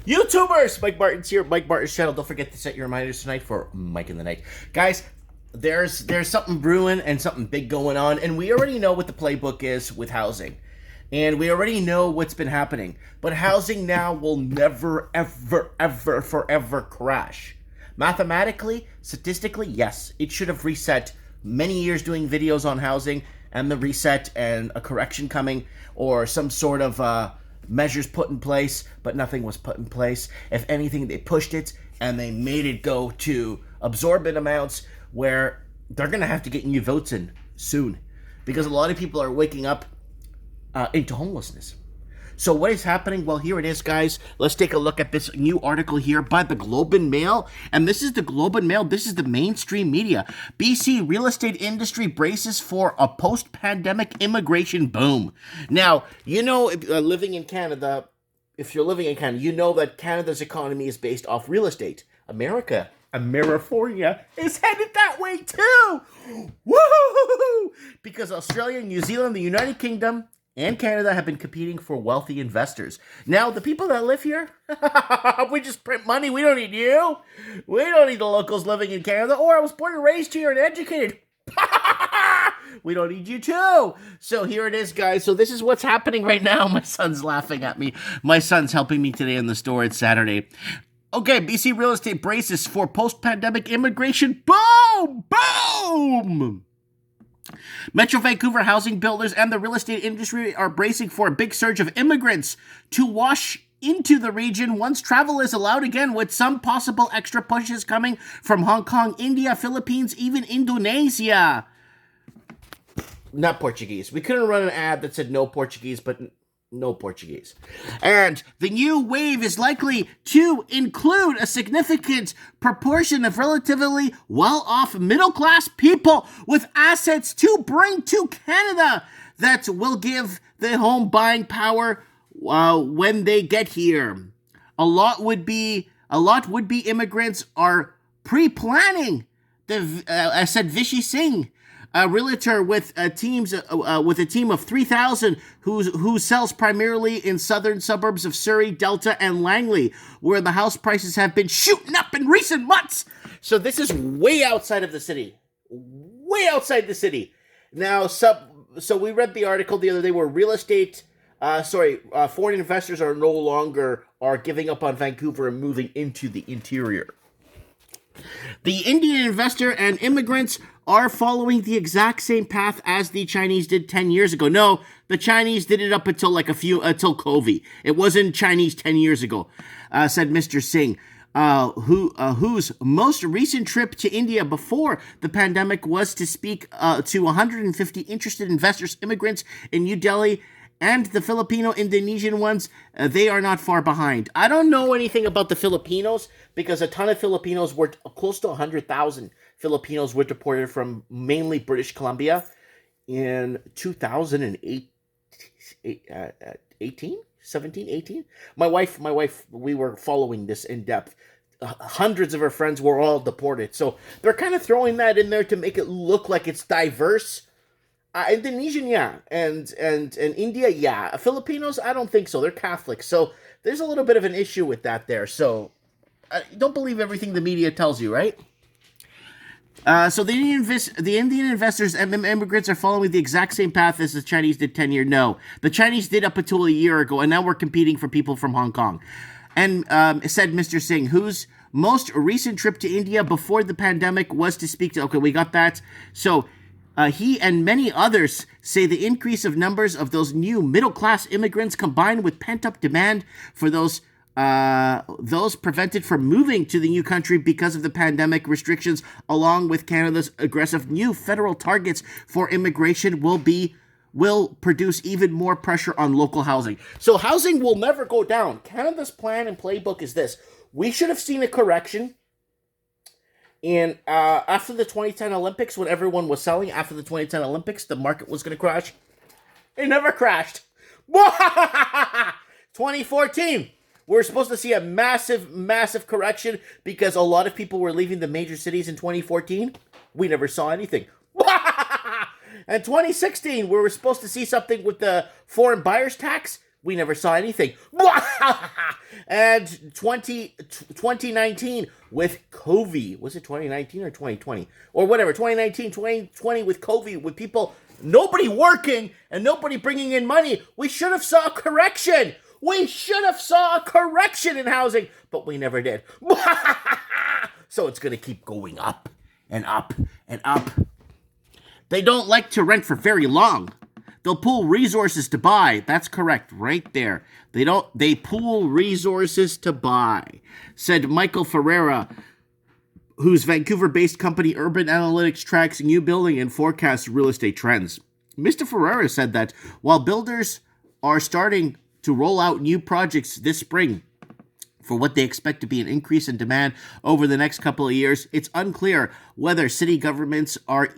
YouTubers! Mike Martin's here, Mike Martin's channel. Don't forget to set your reminders tonight for Mike in the Night. Guys, there's something brewing and something big going on, and we already know what the playbook is with housing. And we already know what's been happening. But housing now will never, ever, ever, forever crash. Mathematically, statistically, yes, it should have reset many years doing videos on housing and the reset and a correction coming or some sort of measures put in place, but nothing was put in place. If anything, they pushed it and they made it go to absorbent amounts where they're going to have to get new votes in soon because a lot of people are waking up into homelessness. So what is happening? Well, here it is, guys. Let's take a look at this new article here by the Globe and Mail. And this is the Globe and Mail. This is the mainstream media. BC real estate industry braces for a post-pandemic immigration boom. Now, you know, living in Canada, if you're living in Canada, you know that Canada's economy is based off real estate. Amerifornia is headed that way too. Woohoo! Because Australia, New Zealand, the United Kingdom, and Canada have been competing for wealthy investors. Now, the people that live here, we just print money. We don't need you. We don't need the locals living in Canada. Or I was born and raised here and educated. We don't need you too. So here it is, guys. So this is what's happening right now. My son's laughing at me. My son's helping me today in the store. It's Saturday. Okay, BC real estate braces for post-pandemic immigration. Boom! Boom! Metro Vancouver housing builders and the real estate industry are bracing for a big surge of immigrants to wash into the region once travel is allowed again, with some possible extra pushes coming from Hong Kong, India, Philippines, even Indonesia. Not Portuguese. We couldn't run an ad that said no Portuguese, but no Portuguese. And the new wave is likely to include a significant proportion of relatively well-off middle-class people with assets to bring to Canada that will give the home buying power when they get here. A lot would be immigrants are pre-planning. I said Vishey Singh, a realtor with a team of 3,000 who sells primarily in southern suburbs of Surrey, Delta, and Langley, where the house prices have been shooting up in recent months. So this is way outside of the city. Way outside the city. Now, so we read the article the other day where foreign investors are no longer giving up on Vancouver and moving into the interior. The Indian investor and immigrants are following the exact same path as the Chinese did 10 years ago. No, the Chinese did it up until until COVID. It wasn't Chinese 10 years ago, said Mr. Singh, whose most recent trip to India before the pandemic was to speak to 150 interested investors, immigrants in New Delhi, and the Filipino-Indonesian ones. They are not far behind. I don't know anything about the Filipinos because a ton of Filipinos were close to 100,000 Filipinos were deported from mainly British Columbia in 2008, 18. My wife, we were following this in depth. Hundreds of her friends were all deported. So they're kind of throwing that in there to make it look like it's diverse. Indonesian, yeah, and India, yeah. Filipinos, I don't think so. They're Catholic, so there's a little bit of an issue with that there. So don't believe everything the media tells you, right? So the Indian investors and immigrants are following the exact same path as the Chinese did 10 years. No, the Chinese did up until a year ago, and now we're competing for people from Hong Kong. And said Mr. Singh, whose most recent trip to India before the pandemic was to speak to. Okay, we got that. So. He and many others say the increase of numbers of those new middle-class immigrants combined with pent-up demand for those prevented from moving to the new country because of the pandemic restrictions, along with Canada's aggressive new federal targets for immigration, will produce even more pressure on local housing. So housing will never go down. Canada's plan and playbook is this. We should have seen a correction. And after the 2010 Olympics, when everyone was selling, after the 2010 Olympics, the market was going to crash. It never crashed. 2014, we were supposed to see a massive correction because a lot of people were leaving the major cities in 2014. We never saw anything. And 2016, we were supposed to see something with the foreign buyers tax. We never saw anything. And 2019 with COVID. Was it 2019 or 2020? Or whatever, 2019, 2020 with COVID, with people, nobody working and nobody bringing in money. We should have saw a correction. We should have saw a correction in housing, but we never did. So it's going to keep going up and up and up. They don't like to rent for very long. They'll pool resources to buy. That's correct, right there. They pool resources to buy, said Michael Ferreira, whose Vancouver-based company Urban Analytics tracks new building and forecasts real estate trends. Mr. Ferreira said that while builders are starting to roll out new projects this spring for what they expect to be an increase in demand over the next couple of years, it's unclear whether city governments are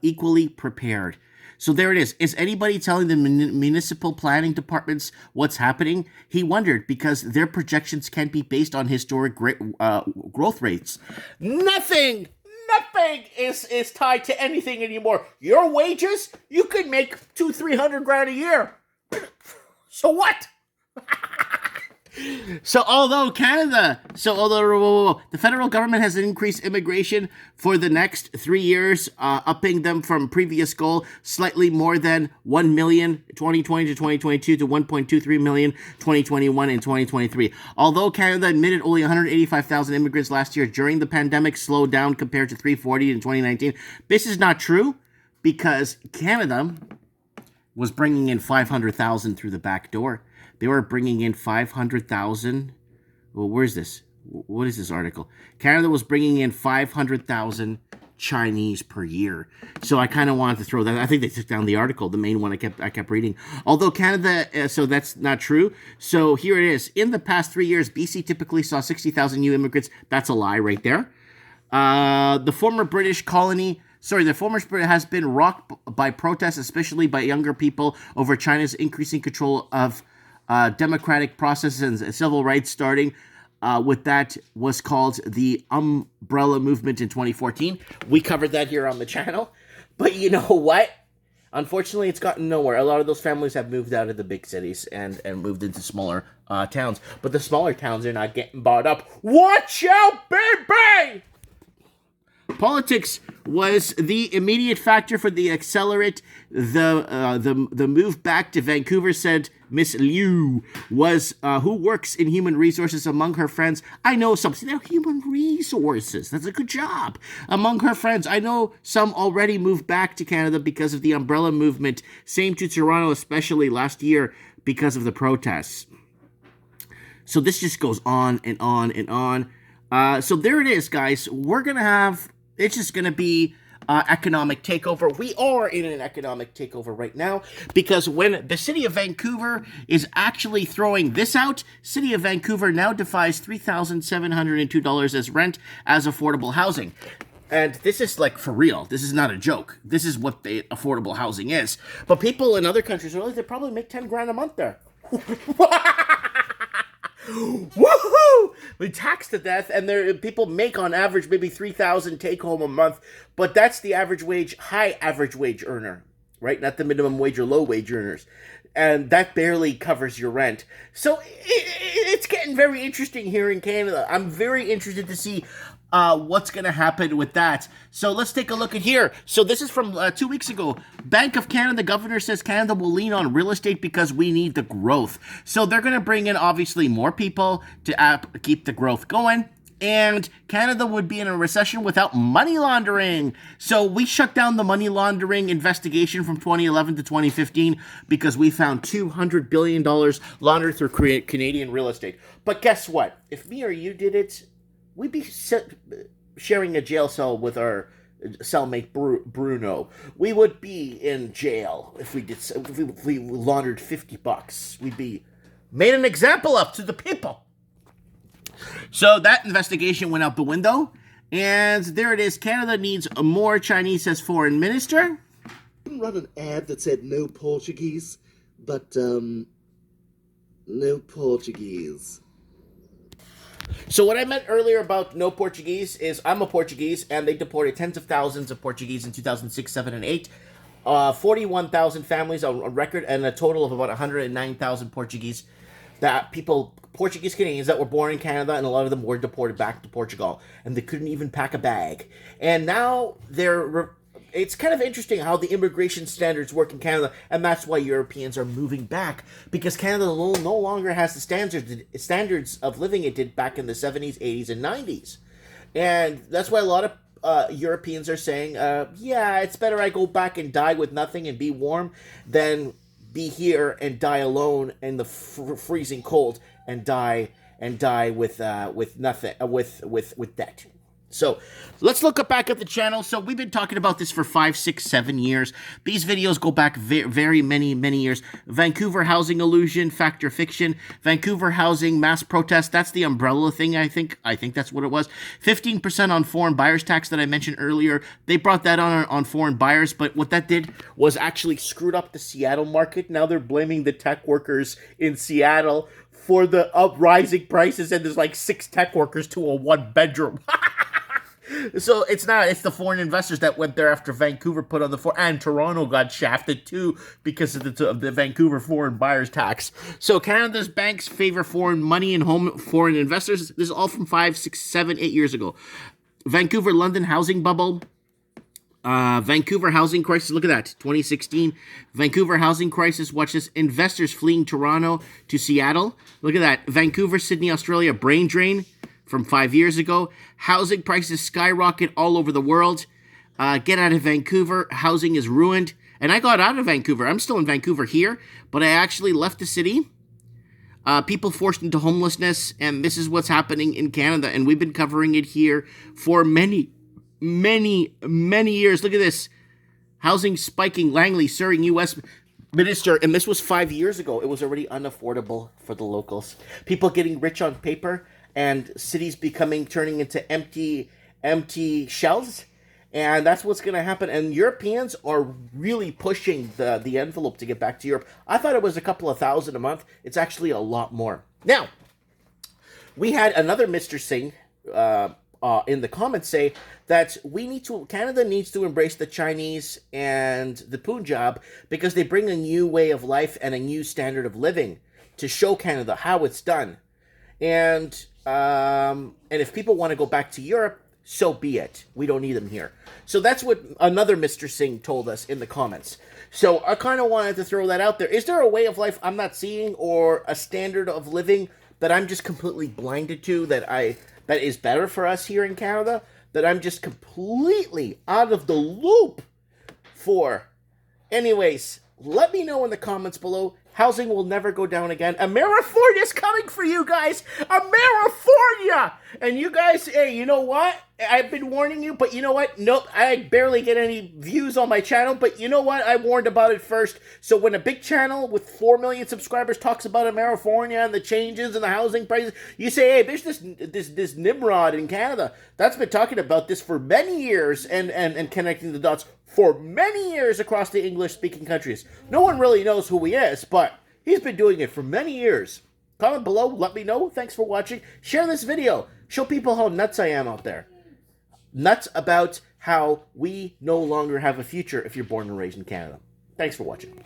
equally prepared. So there it is. Is anybody telling the municipal planning departments what's happening? He wondered, because their projections can't be based on historic growth rates. Nothing is tied to anything anymore. Your wages, you could make $200,000-300,000 a year. So what? Although the federal government has increased immigration for the next 3 years, upping them from previous goal slightly more than 1 million 2020 to 2022 to 1.23 million 2021 and 2023. Although Canada admitted only 185,000 immigrants last year during the pandemic, slowed down compared to 340 in 2019. This is not true, because Canada was bringing in 500,000 through the back door. They were bringing in 500,000. Well, where's this? What is this article? Canada was bringing in 500,000 Chinese per year. So I kind of wanted to throw that. I think they took down the article, the main one I kept reading. Although Canada, so that's not true. So here it is. In the past 3 years, BC typically saw 60,000 new immigrants. That's a lie right there. The former has been rocked by protests, especially by younger people, over China's increasing control of democratic processes and civil rights, starting with that was called the Umbrella Movement in 2014. We covered that here on the channel. But you know what? Unfortunately, it's gotten nowhere. A lot of those families have moved out of the big cities and moved into smaller towns. But the smaller towns are not getting bought up. Watch out, baby! Politics was the immediate factor for the accelerate. The move back to Vancouver, said Miss Liu, was who works in human resources. Among her friends, I know some. Now, human resources, that's a good job. Among her friends, I know some already moved back to Canada because of the Umbrella Movement. Same to Toronto, especially last year because of the protests. So this just goes on and on and on. So there it is, guys. It's just going to be economic takeover. We are in an economic takeover right now, because when the city of Vancouver is actually throwing this out, city of Vancouver now defines $3,702 as rent as affordable housing. And this is like for real. This is not a joke. This is what the affordable housing is. But people in other countries, they probably make $10,000 a month there. Woohoo! We tax to death, and people make on average maybe $3,000 take home a month, but that's the average wage, high average wage earner, right? Not the minimum wage or low wage earners, and that barely covers your rent. So it's getting very interesting here in Canada. I'm very interested to see what's going to happen with that. So let's take a look at here. So this is from 2 weeks ago. Bank of Canada governor says Canada will lean on real estate because we need the growth. So they're going to bring in, obviously, more people to keep the growth going. And Canada would be in a recession without money laundering. So we shut down the money laundering investigation from 2011 to 2015 because we found $200 billion laundered through Canadian real estate. But guess what? If me or you did it, we'd be sharing a jail cell with our cellmate Bruno. We would be in jail if we laundered $50. We'd be made an example of to the people. So that investigation went out the window, and there it is. Canada needs more Chinese, says foreign minister. I run an ad that said no Portuguese, but no Portuguese. So what I meant earlier about no Portuguese is I'm a Portuguese, and they deported tens of thousands of Portuguese in 2006, 7, and 8. 41,000 families on record, and a total of about 109,000 Portuguese Portuguese Canadians that were born in Canada, and a lot of them were deported back to Portugal, and they couldn't even pack a bag. And now it's kind of interesting how the immigration standards work in Canada, and that's why Europeans are moving back, because Canada no longer has the standards of living it did back in the 70s, 80s, and 90s. And that's why a lot of Europeans are saying, yeah, it's better I go back and die with nothing and be warm than be here and die alone in the freezing cold and die with nothing, with debt. So let's look back at the channel. So we've been talking about this for 5, 6, 7 years. These videos go back very many years. Vancouver housing illusion, fact or fiction. Vancouver housing mass protest. That's the umbrella thing, I think. I think that's what it was. 15% on foreign buyers tax that I mentioned earlier. They brought that on foreign buyers, but what that did was actually screwed up the Seattle market. Now they're blaming the tech workers in Seattle for the uprising prices, and there's like 6 tech workers to a 1-bedroom. So it's the foreign investors that went there after Vancouver put on the floor, and Toronto got shafted too because of the Vancouver foreign buyers tax. So Canada's banks favor foreign money and foreign investors. This is all from 5, 6, 7, 8 years ago. Vancouver, London housing bubble. Vancouver housing crisis. Look at that. 2016. Vancouver housing crisis. Watch this. Investors fleeing Toronto to Seattle. Look at that. Vancouver, Sydney, Australia. Brain drain from 5 years ago. Housing prices skyrocket all over the world. Get out of Vancouver. Housing is ruined. And I got out of Vancouver. I'm still in Vancouver here, but I actually left the city. People forced into homelessness, and this is what's happening in Canada. And we've been covering it here for many years. Look at this. Housing spiking. Langley, Surrey, U.S. Minister, and this was 5 years ago. It was already unaffordable for the locals. People getting rich on paper, and cities turning into empty shells. And that's what's going to happen. And Europeans are really pushing the envelope to get back to Europe. I thought it was a couple of thousand a month. It's actually a lot more. Now, we had another Mr. Singh in the comments say that Canada needs to embrace the Chinese and the Punjab because they bring a new way of life and a new standard of living to show Canada how it's done. And if people want to go back to Europe, so be it. We don't need them here. So that's what another Mr. Singh told us in the comments. So I kind of wanted to throw that out there. Is there a way of life I'm not seeing, or a standard of living that I'm just completely blinded to, that is better for us here in Canada, that I'm just completely out of the loop for? Anyways, let me know in the comments below. Housing will never go down again. Amerifornia's coming for you guys. Amerifornia! And you guys, hey, you know what? I've been warning you, but you know what? Nope, I barely get any views on my channel, but you know what? I warned about it first. So when a big channel with 4 million subscribers talks about Amerifornia and the changes and the housing prices, you say, hey, there's this Nimrod in Canada that's been talking about this for many years and connecting the dots for many years across the English-speaking countries. No one really knows who he is, but he's been doing it for many years. Comment below, let me know. Thanks for watching. Share this video. Show people how nuts I am out there. Nuts about how we no longer have a future if you're born and raised in Canada. Thanks for watching.